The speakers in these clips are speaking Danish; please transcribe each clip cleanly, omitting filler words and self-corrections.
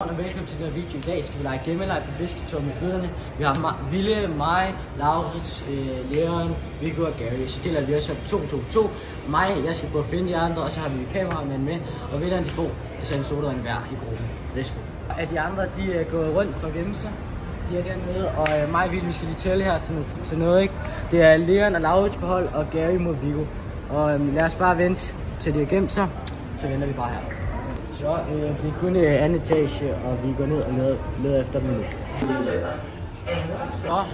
Og velkommen til den her video. I dag skal vi lege gemmeleg på fisketår med gutterne. Vi har Ville, mig, Laurits, Leon, Viggo og Gary. Så deler vi os op 2-2-2. Mig, jeg skal gå og finde de andre, og så har vi kameramænd med. Og vinderne de får en sodavand hver i gruppen. Let's go. At de andre de er gået rundt for at gemme sig. De er dernede, og mig og Ville, vi skal lige tælle her til noget, ikke? Det er Leon og Laurits på hold, og Gary mod Viggo. Og lad os bare vente til de har gemt sig, så venter vi bare her. Så det er kun anden etage, og vi går ned og leder efter dem nu. Så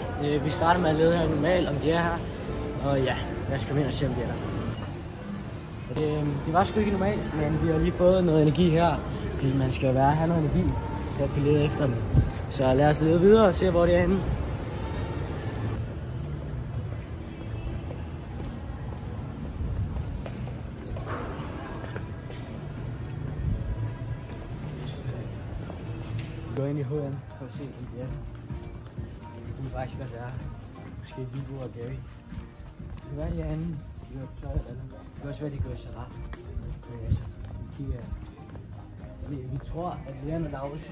vi starter med at lede her normalt, om de er her. Og ja, lad os komme ind og se, om de er der. Det var sgu ikke normalt, men vi har lige fået noget energi her. Fordi man skal jo have noget energi, så kan lede efter dem. Så lad os lede videre og se, hvor de er henne. Vi går ind i HM for at se, om de er. Det er faktisk, hvad det er. Måske Viggo og Gary. Det kan være, de er anden. De har tøj eller andet. Det kan også være, de går i charrat. Vi kigger. Vi tror, at Leon og Laurits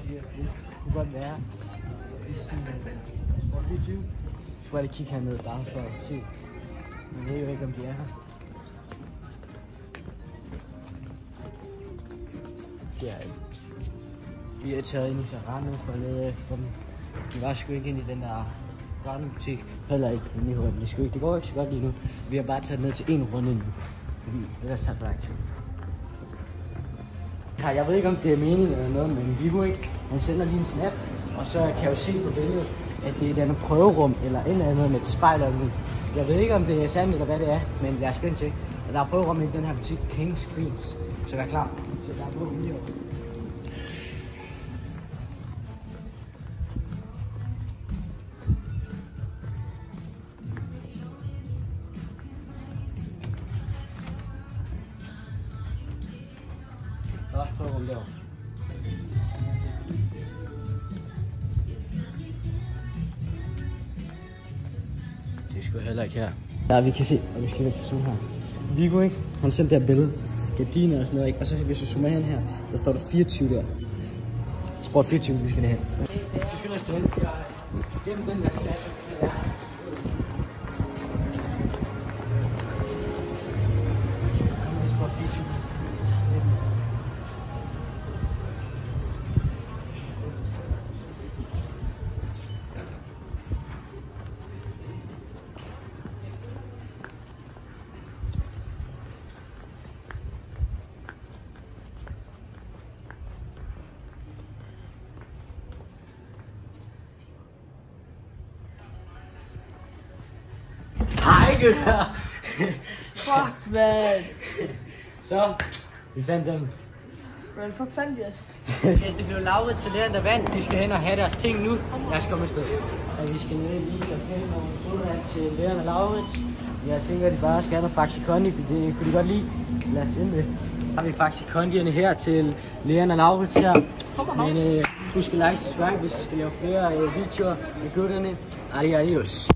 kunne godt være i sådan sport 24. Så skulle jeg lige kigge hernede bare for at se. Men jeg ved jo ikke, om de er her. Det er ikke. Vi er taget ind i Sarano for at lede efter dem. Vi var sgu ikke ind i den der butik. Heller ikke inde i HM. Det går ikke så godt lige nu. Vi har bare taget ned til en runde nu. Fordi ellers tager det aktivt. Jeg ved ikke om det er meningen eller noget, men Viggo ikke. Han sender lige en snap. Og så kan jeg jo se på billedet, at det er et andet prøverum eller et eller andet med et spejl og noget. Jeg ved ikke om det er sandt eller hvad det er, men jeg er spændt til. Og der er prøverum i den her butik, Kings Queens. Så vær klar. Så der er på lige over. Der er også prøverum derovre. Det er sgu heller ikke her. Ja, vi kan se, og vi skal væk fra sådan her. Viggo, ikke? Han sendte der billede. Gardiner og sådan noget, ikke? Og så hvis vi zoomer hen her, der står der 24 der. Sport 24, vi skal derhen. Vi skal stå ind. Gennem den der klasse, skal det være. Sport 24. Hej gutter! Fuck, man! Så, vi fandt dem. Hvordan fuck fandt de os? Det blev Laurits til Leon, der vandt. De skal hen og have deres ting nu. Lad os komme afsted. Og vi skal ned lige og finde nogle sodavand til Leon og Laurits. Jeg tænker, at de bare skal have noget Faxi Kondi, for det kunne de godt lide. Lad os finde det. Så har vi Faxi Kondierne her til Leon og Laurits her. Men husk at like og subscribe, hvis vi skal lave flere videoer med gutterne. Adios.